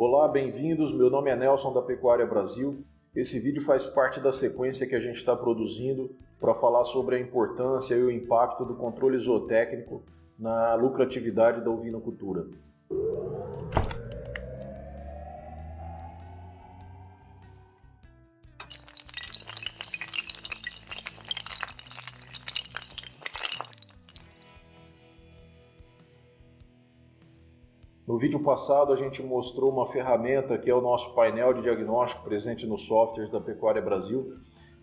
Olá, bem-vindos. Meu nome é Nelson da Pecuária Brasil. Esse vídeo faz parte da sequência que a gente está produzindo para falar sobre a importância e o impacto do controle zootécnico na lucratividade da ovinocultura. No vídeo passado a gente mostrou uma ferramenta que é o nosso painel de diagnóstico presente nos softwares da Pecuária Brasil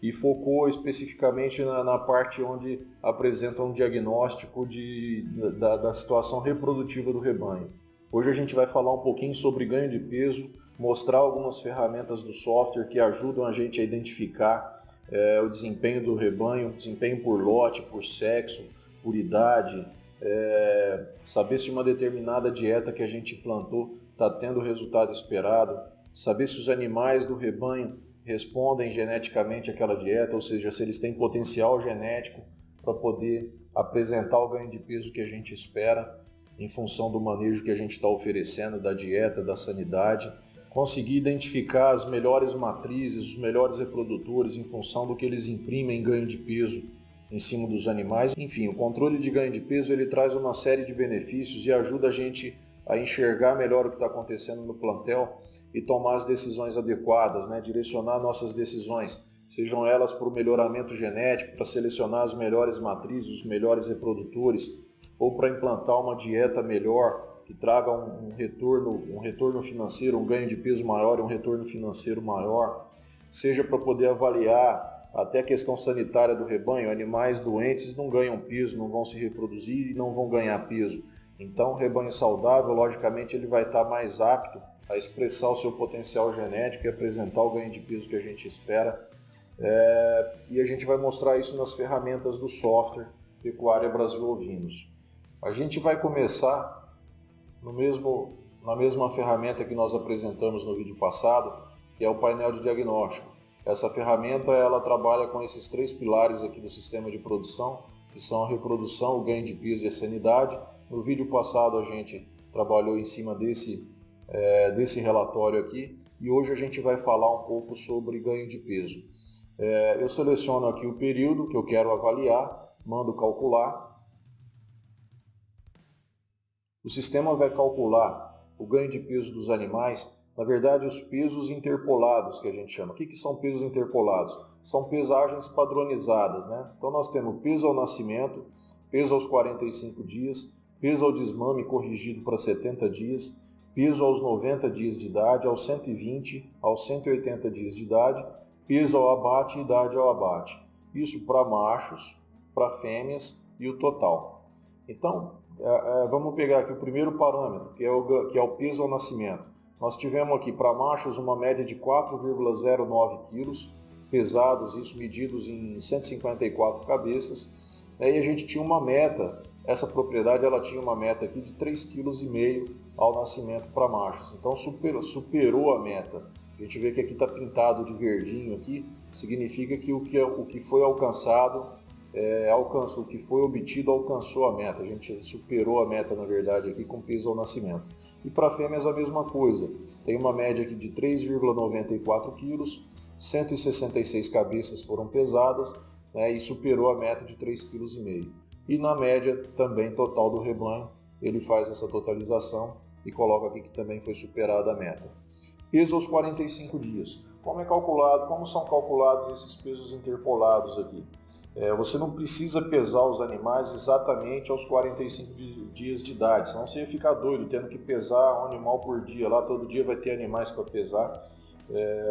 e focou especificamente na parte onde apresenta um diagnóstico da situação reprodutiva do rebanho. Hoje a gente vai falar um pouquinho sobre ganho de peso, mostrar algumas ferramentas do software que ajudam a gente a identificar o desempenho do rebanho, desempenho por lote, por sexo, por idade, saber se uma determinada dieta que a gente implantou está tendo o resultado esperado, saber se os animais do rebanho respondem geneticamente àquela dieta, ou seja, se eles têm potencial genético para poder apresentar o ganho de peso que a gente espera em função do manejo que a gente está oferecendo, da dieta, da sanidade, conseguir identificar as melhores matrizes, os melhores reprodutores em função do que eles imprimem em ganho de peso em cima dos animais. Enfim, o controle de ganho de peso ele traz uma série de benefícios e ajuda a gente a enxergar melhor o que está acontecendo no plantel e tomar as decisões adequadas, direcionar nossas decisões, sejam elas para o melhoramento genético, para selecionar as melhores matrizes, os melhores reprodutores, ou para implantar uma dieta melhor que traga um retorno financeiro, um ganho de peso maior e um retorno financeiro maior, seja para poder avaliar até a questão sanitária do rebanho. Animais doentes não ganham peso, não vão se reproduzir e não vão ganhar peso. Então, o rebanho saudável, logicamente, ele vai estar mais apto a expressar o seu potencial genético e apresentar o ganho de peso que a gente espera. E a gente vai mostrar isso nas ferramentas do software Pecuária Brasil Ovinos. A gente vai começar na mesma ferramenta que nós apresentamos no vídeo passado, que é o painel de diagnóstico. Essa ferramenta ela trabalha com esses três pilares aqui do sistema de produção, que são a reprodução, o ganho de peso e a sanidade. No vídeo passado a gente trabalhou em cima desse relatório aqui e hoje a gente vai falar um pouco sobre ganho de peso. Eu seleciono aqui o período que eu quero avaliar, mando calcular. O sistema vai calcular o ganho de peso dos animais. Na verdade, os pesos interpolados que a gente chama. O que são pesos interpolados? São pesagens padronizadas, Então nós temos peso ao nascimento, peso aos 45 dias, peso ao desmame corrigido para 70 dias, peso aos 90 dias de idade, aos 120, aos 180 dias de idade, peso ao abate e idade ao abate. Isso para machos, para fêmeas e o total. Então, vamos pegar aqui o primeiro parâmetro, que é o peso ao nascimento. Nós tivemos aqui para machos uma média de 4,09 kg, pesados, isso medidos em 154 cabeças, e a gente tinha uma meta, essa propriedade ela tinha uma meta aqui de 3,5 kg ao nascimento para machos, então superou a meta. A gente vê que aqui está pintado de verdinho aqui, significa que o que foi alcançado, o que foi obtido alcançou a meta, a gente superou a meta na verdade aqui com peso ao nascimento. E para fêmeas a mesma coisa, tem uma média aqui de 3,94 kg, 166 cabeças foram pesadas e superou a meta de 3,5 kg. E na média também total do rebanho, ele faz essa totalização e coloca aqui que também foi superada a meta. Peso aos 45 dias. Como são calculados esses pesos interpolados aqui? Você não precisa pesar os animais exatamente aos 45 dias de idade, senão você ia ficar doido tendo que pesar um animal por dia. Lá todo dia vai ter animais para pesar,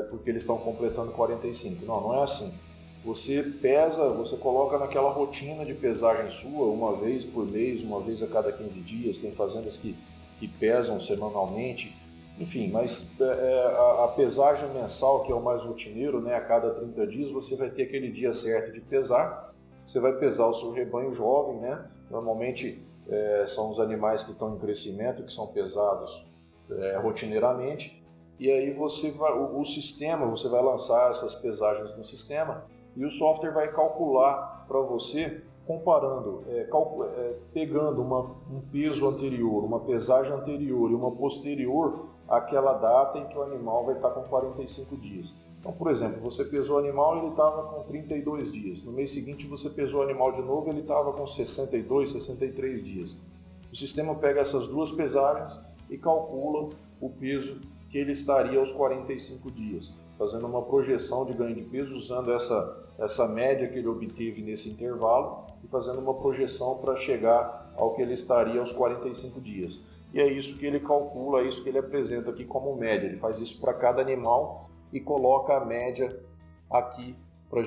porque eles estão completando 45. Não é assim. Você pesa, você coloca naquela rotina de pesagem sua, uma vez por mês, uma vez a cada 15 dias. Tem fazendas que pesam semanalmente. Enfim, mas a pesagem mensal, que é o mais rotineiro, a cada 30 dias você vai ter aquele dia certo de pesar. Você vai pesar o seu rebanho jovem, Normalmente são os animais que estão em crescimento, que são pesados rotineiramente. E aí você vai lançar essas pesagens no sistema e o software vai calcular para você comparando, pegando um peso anterior, uma pesagem anterior e uma posterior, aquela data em que o animal vai estar com 45 dias. Então, por exemplo, você pesou o animal e ele estava com 32 dias. No mês seguinte você pesou o animal de novo e ele estava com 62, 63 dias. O sistema pega essas duas pesagens e calcula o peso que ele estaria aos 45 dias, fazendo uma projeção de ganho de peso usando essa média que ele obteve nesse intervalo e fazendo uma projeção para chegar ao que ele estaria aos 45 dias. E é isso que ele calcula, é isso que ele apresenta aqui como média. Ele faz isso para cada animal e coloca a média aqui para a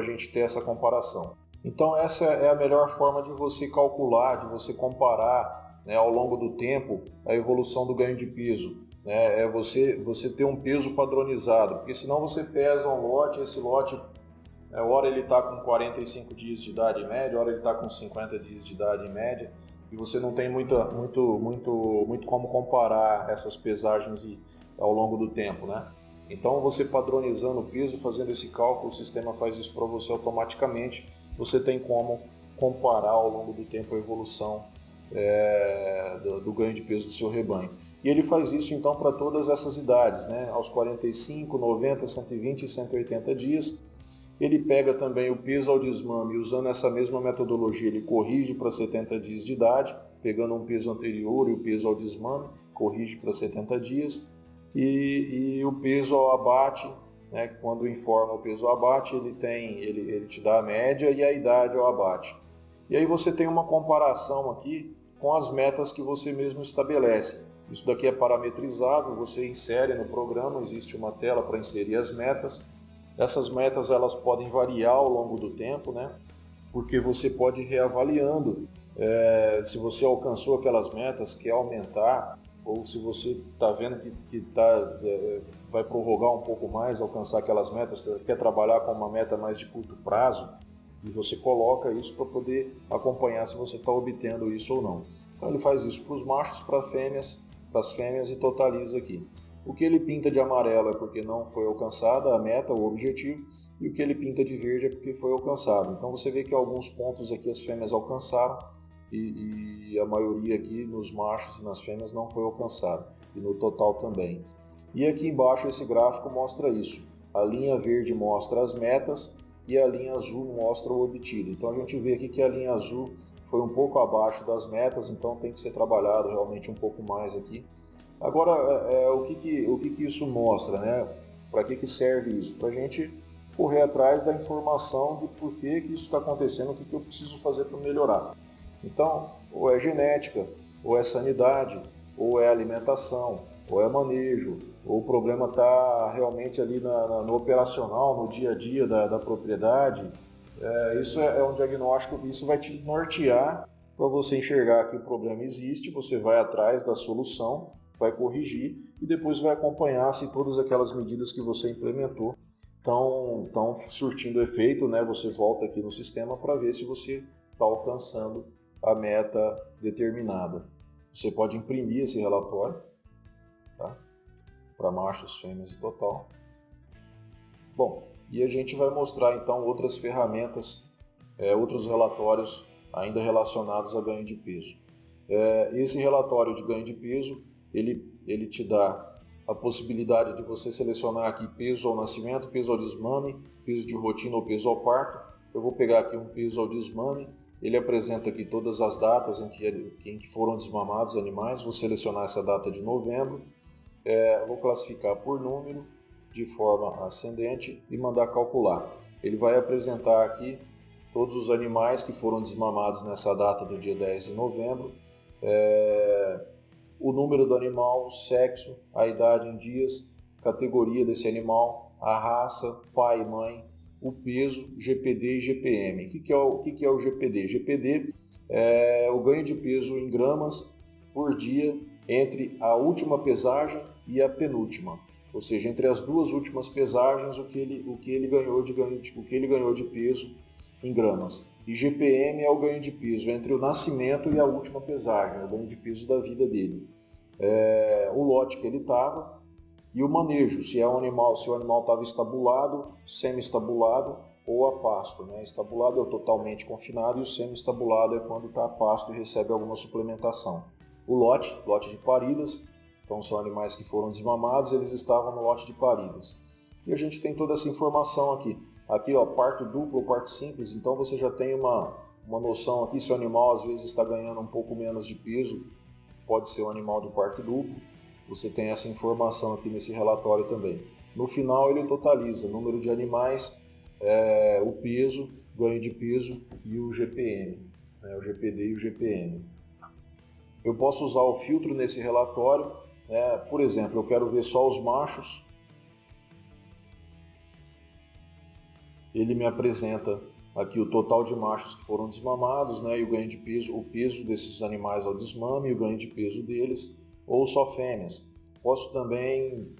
gente ter essa comparação. Então essa é a melhor forma de você calcular, de você comparar, né, ao longo do tempo a evolução do ganho de peso. Né? É você ter um peso padronizado, porque senão você pesa um lote, esse lote, hora ele está com 45 dias de idade em média, hora ele está com 50 dias de idade em média, e você não tem muito como comparar essas pesagens ao longo do tempo, né? Então, você padronizando o peso, fazendo esse cálculo, o sistema faz isso para você automaticamente. Você tem como comparar ao longo do tempo a evolução do ganho de peso do seu rebanho. E ele faz isso, então, para todas essas idades, né? Aos 45, 90, 120 e 180 dias. Ele pega também o peso ao desmame e, usando essa mesma metodologia, ele corrige para 70 dias de idade, pegando um peso anterior e o peso ao desmame, corrige para 70 dias. E o peso ao abate, né, quando informa o peso ao abate, ele te dá a média e a idade ao abate. E aí você tem uma comparação aqui com as metas que você mesmo estabelece. Isso daqui é parametrizável, você insere no programa, existe uma tela para inserir as metas. Essas metas elas podem variar ao longo do tempo, né? Porque você pode ir reavaliando se você alcançou aquelas metas, quer aumentar, ou se você está vendo que vai prorrogar um pouco mais, alcançar aquelas metas, quer trabalhar com uma meta mais de curto prazo, e você coloca isso para poder acompanhar se você está obtendo isso ou não. Então ele faz isso para os machos, para as fêmeas e totaliza aqui. O que ele pinta de amarelo é porque não foi alcançada a meta, o objetivo, e o que ele pinta de verde é porque foi alcançado. Então você vê que alguns pontos aqui as fêmeas alcançaram, e a maioria aqui nos machos e nas fêmeas não foi alcançada, e no total também. E aqui embaixo esse gráfico mostra isso. A linha verde mostra as metas e a linha azul mostra o obtido. Então a gente vê aqui que a linha azul foi um pouco abaixo das metas, então tem que ser trabalhado realmente um pouco mais aqui. Agora, o que isso mostra, né? Para que serve isso? Para a gente correr atrás da informação de por que isso está acontecendo, o que eu preciso fazer para melhorar. Então, ou é genética, ou é sanidade, ou é alimentação, ou é manejo, ou o problema está realmente ali no operacional, no dia a dia da propriedade. Isso é um diagnóstico, isso vai te nortear para você enxergar que o problema existe, você vai atrás da solução, vai corrigir e depois vai acompanhar se todas aquelas medidas que você implementou estão surtindo efeito, né? Você volta aqui no sistema para ver se você está alcançando a meta determinada. Você pode imprimir esse relatório, tá? Para machos, fêmeas e total. Bom, e a gente vai mostrar então outras ferramentas, outros relatórios ainda relacionados a ganho de peso. Esse relatório de ganho de peso, ele te dá a possibilidade de você selecionar aqui peso ao nascimento, peso ao desmame, peso de rotina ou peso ao parto. Eu vou pegar aqui um peso ao desmame. Ele apresenta aqui todas as datas em que foram desmamados animais. Vou selecionar essa data de novembro. Vou classificar por número de forma ascendente e mandar calcular. Ele vai apresentar aqui todos os animais que foram desmamados nessa data do dia 10 de novembro. O número do animal, o sexo, a idade em dias, categoria desse animal, a raça, pai e mãe, o peso, GPD e GPM. O que é o GPD? GPD é o ganho de peso em gramas por dia entre a última pesagem e a penúltima. Ou seja, entre as duas últimas pesagens, o que ele ganhou de peso em gramas. E GPM é o ganho de peso entre o nascimento e a última pesagem, o ganho de peso da vida dele. O lote que ele estava e o manejo, se o animal estava estabulado, semi-estabulado ou a pasto. Né? Estabulado é o totalmente confinado e o semi-estabulado é quando está a pasto e recebe alguma suplementação. O lote de paridas, Então são animais que foram desmamados, eles estavam no lote de paridas. E a gente tem toda essa informação aqui. Aqui, ó, parto duplo ou parto simples, então você já tem uma noção aqui se o animal às vezes está ganhando um pouco menos de peso, pode ser um animal de parto duplo. Você tem essa informação aqui nesse relatório também. No final ele totaliza o número de animais, o peso, ganho de peso e o GPM, né, o GPD e o GPM. Eu posso usar o filtro nesse relatório, né, por exemplo, eu quero ver só os machos. Ele me apresenta aqui o total de machos que foram desmamados, né, e o ganho de peso, o peso desses animais ao desmame e o ganho de peso deles, ou só fêmeas. Posso também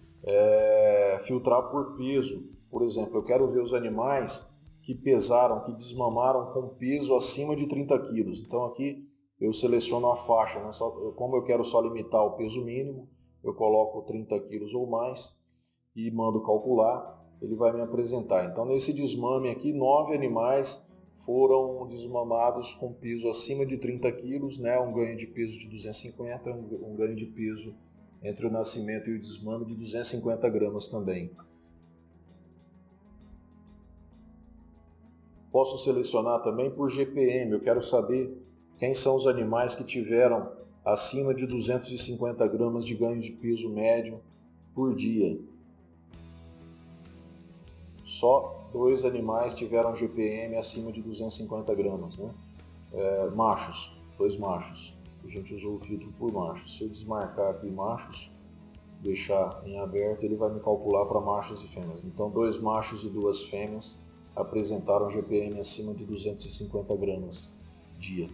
filtrar por peso. Por exemplo, eu quero ver os animais que pesaram, que desmamaram com peso acima de 30 quilos. Então aqui eu seleciono a faixa, né? Como eu quero só limitar o peso mínimo, eu coloco 30 quilos ou mais e mando calcular. Ele vai me apresentar. Então, nesse desmame aqui, 9 animais foram desmamados com peso acima de 30 quilos, né? Um ganho de peso de 250, um ganho de peso entre o nascimento e o desmame de 250 gramas também. Posso selecionar também por GPM, eu quero saber quem são os animais que tiveram acima de 250 gramas de ganho de peso médio por dia. Só 2 animais tiveram GPM acima de 250 gramas, né? Machos, 2 machos. A gente usou o filtro por machos. Se eu desmarcar aqui machos, deixar em aberto, ele vai me calcular para machos e fêmeas. Então, 2 machos e 2 fêmeas apresentaram GPM acima de 250 gramas dia.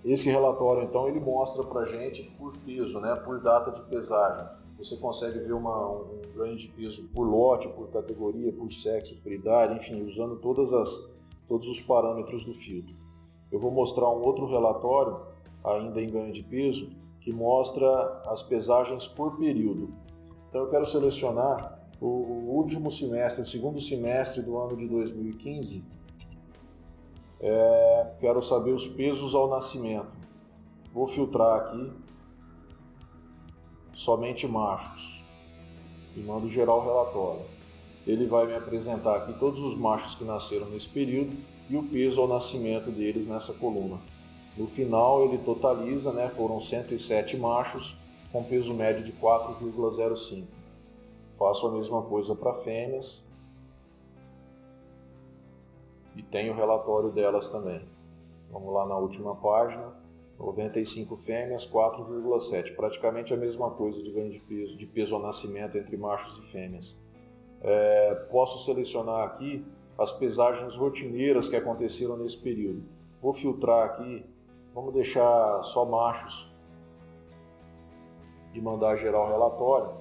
Esse relatório, então, ele mostra para a gente por peso, né? Por data de pesagem. Você consegue ver um ganho de peso por lote, por categoria, por sexo, por idade, enfim, usando todos os parâmetros do filtro. Eu vou mostrar um outro relatório, ainda em ganho de peso, que mostra as pesagens por período. Então eu quero selecionar o último semestre, o segundo semestre do ano de 2015. Quero saber os pesos ao nascimento. Vou filtrar aqui somente machos e mando gerar o relatório. Ele vai me apresentar aqui todos os machos que nasceram nesse período e o peso ao nascimento deles nessa coluna. No final ele totaliza, né, foram 107 machos com peso médio de 4,05. Faço a mesma coisa para fêmeas e tenho o relatório delas também. Vamos lá na última página. 95 fêmeas, 4,7. Praticamente a mesma coisa de ganho de peso ao nascimento entre machos e fêmeas. Posso selecionar aqui as pesagens rotineiras que aconteceram nesse período. Vou filtrar aqui, vamos deixar só machos e mandar gerar o relatório.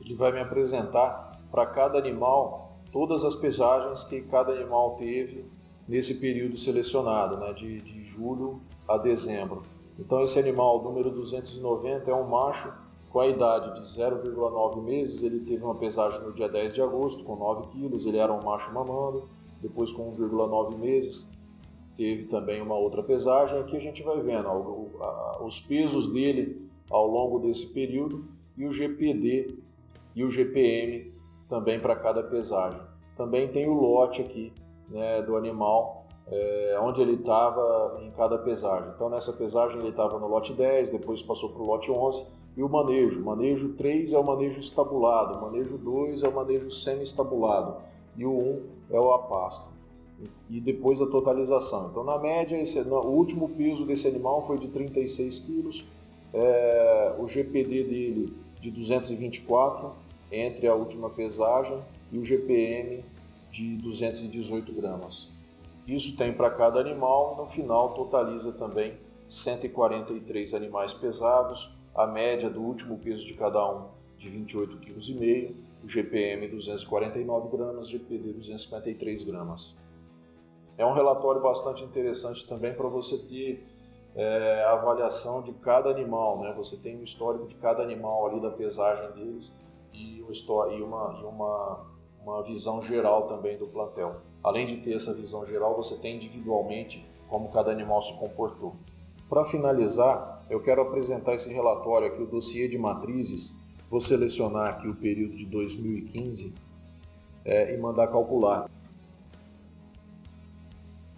Ele vai me apresentar para cada animal todas as pesagens que cada animal teve nesse período selecionado, né, de julho a dezembro. Então esse animal, número 290, é um macho com a idade de 0,9 meses, ele teve uma pesagem no dia 10 de agosto com 9 quilos, ele era um macho mamando, depois com 1,9 meses teve também uma outra pesagem. Aqui a gente vai vendo os pesos dele ao longo desse período e o GPD e o GPM também para cada pesagem. Também tem o lote aqui, né, do animal, onde ele estava em cada pesagem. Então nessa pesagem ele estava no lote 10, depois passou para o lote 11, e o manejo. Manejo 3 é o manejo estabulado, manejo 2 é o manejo semi-estabulado, e o 1 é o a pasto. E depois a totalização. Então na média, o último peso desse animal foi de 36 quilos, o GPD dele de 224 entre a última pesagem e o GPM de 218 gramas. Isso tem para cada animal, no final totaliza também 143 animais pesados, a média do último peso de cada um de 28,5 kg, o GPM 249 gramas, GPD 253 gramas. É um relatório bastante interessante também para você ter a avaliação de cada animal, né? Você tem um histórico de cada animal ali da pesagem deles e uma visão geral também do plantel. Além de ter essa visão geral, você tem individualmente como cada animal se comportou. Para finalizar, eu quero apresentar esse relatório aqui, o dossiê de matrizes. Vou selecionar aqui o período de 2015 e mandar calcular.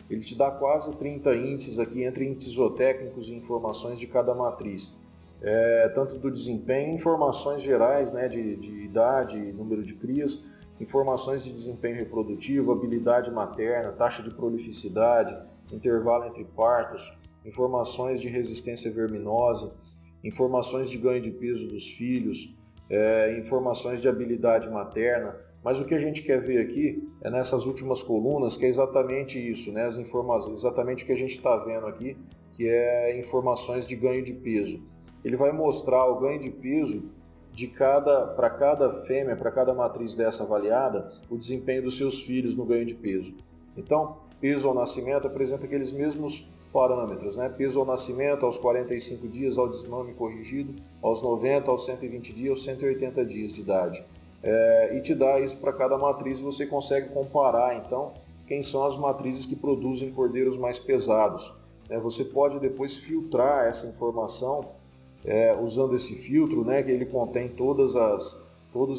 Ele te dá quase 30 índices aqui, entre índices zootécnicos e informações de cada matriz. Tanto do desempenho, informações gerais, né, de idade, número de crias, informações de desempenho reprodutivo, habilidade materna, taxa de prolificidade, intervalo entre partos, informações de resistência à verminose, informações de ganho de peso dos filhos, informações de habilidade materna. Mas o que a gente quer ver aqui é nessas últimas colunas, que é exatamente isso, né? As informações, exatamente o que a gente está vendo aqui, que é informações de ganho de peso. Ele vai mostrar o ganho de peso para cada fêmea, para cada matriz dessa avaliada, o desempenho dos seus filhos no ganho de peso. Então, peso ao nascimento apresenta aqueles mesmos parâmetros, né? Peso ao nascimento, aos 45 dias, ao desmame corrigido, aos 90, aos 120 dias, aos 180 dias de idade. E te dá isso para cada matriz, você consegue comparar, então, quem são as matrizes que produzem cordeiros mais pesados. Você pode depois filtrar essa informação usando esse filtro, né, que ele contém todos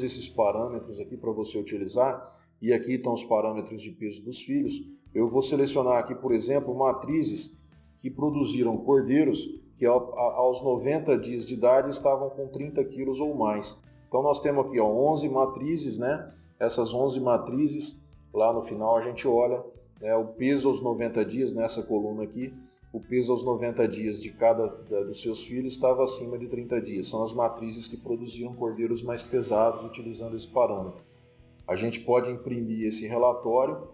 esses parâmetros aqui para você utilizar, e aqui estão os parâmetros de peso dos filhos. Eu vou selecionar aqui, por exemplo, matrizes que produziram cordeiros que aos 90 dias de idade estavam com 30 quilos ou mais. Então nós temos aqui 11 matrizes, né? Essas 11 matrizes, lá no final a gente olha o peso aos 90 dias, nessa coluna aqui, o peso aos 90 dias de cada dos seus filhos estava acima de 30 dias. São as matrizes que produziam cordeiros mais pesados utilizando esse parâmetro. A gente pode imprimir esse relatório,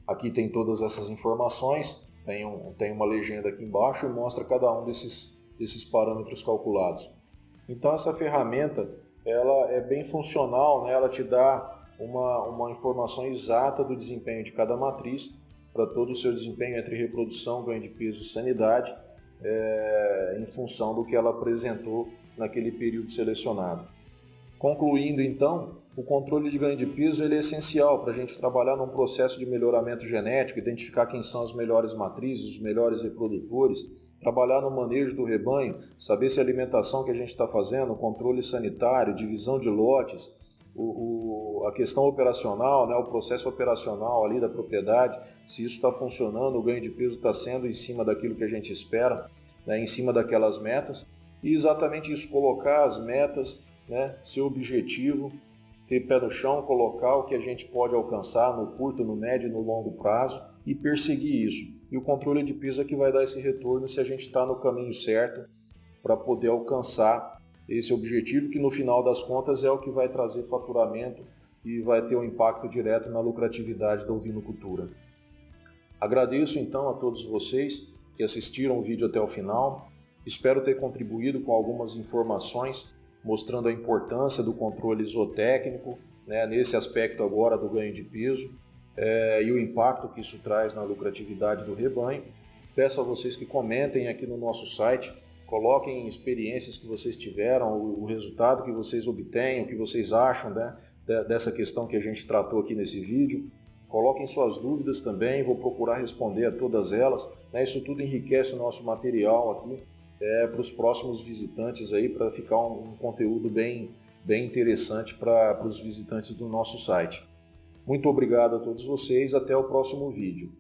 aqui tem todas essas informações, tem uma legenda aqui embaixo e mostra cada um desses parâmetros calculados. Então essa ferramenta ela é bem funcional, né? Ela te dá uma informação exata do desempenho de cada matriz, para todo o seu desempenho entre reprodução, ganho de peso e sanidade, em função do que ela apresentou naquele período selecionado. Concluindo então, o controle de ganho de peso ele é essencial para a gente trabalhar num processo de melhoramento genético, identificar quem são as melhores matrizes, os melhores reprodutores, trabalhar no manejo do rebanho, saber se a alimentação que a gente está fazendo, o controle sanitário, divisão de lotes, a questão operacional, né, o processo operacional ali da propriedade, se isso está funcionando, o ganho de peso está sendo em cima daquilo que a gente espera, né, em cima daquelas metas, e exatamente isso, colocar as metas, né, seu objetivo, ter pé no chão, colocar o que a gente pode alcançar no curto, no médio e no longo prazo e perseguir isso. E o controle de peso é que vai dar esse retorno se a gente está no caminho certo para poder alcançar esse objetivo, que no final das contas é o que vai trazer faturamento e vai ter um impacto direto na lucratividade da ovinocultura. Agradeço então a todos vocês que assistiram o vídeo até o final. Espero ter contribuído com algumas informações mostrando a importância do controle zootécnico, né, nesse aspecto agora do ganho de peso e o impacto que isso traz na lucratividade do rebanho. Peço a vocês que comentem aqui no nosso site, coloquem experiências que vocês tiveram, o resultado que vocês obtêm, o que vocês acham, né, dessa questão que a gente tratou aqui nesse vídeo. Coloquem suas dúvidas também, vou procurar responder a todas elas. Né, isso tudo enriquece o nosso material aqui para os próximos visitantes, para ficar um conteúdo bem interessante para os visitantes do nosso site. Muito obrigado a todos vocês, até o próximo vídeo.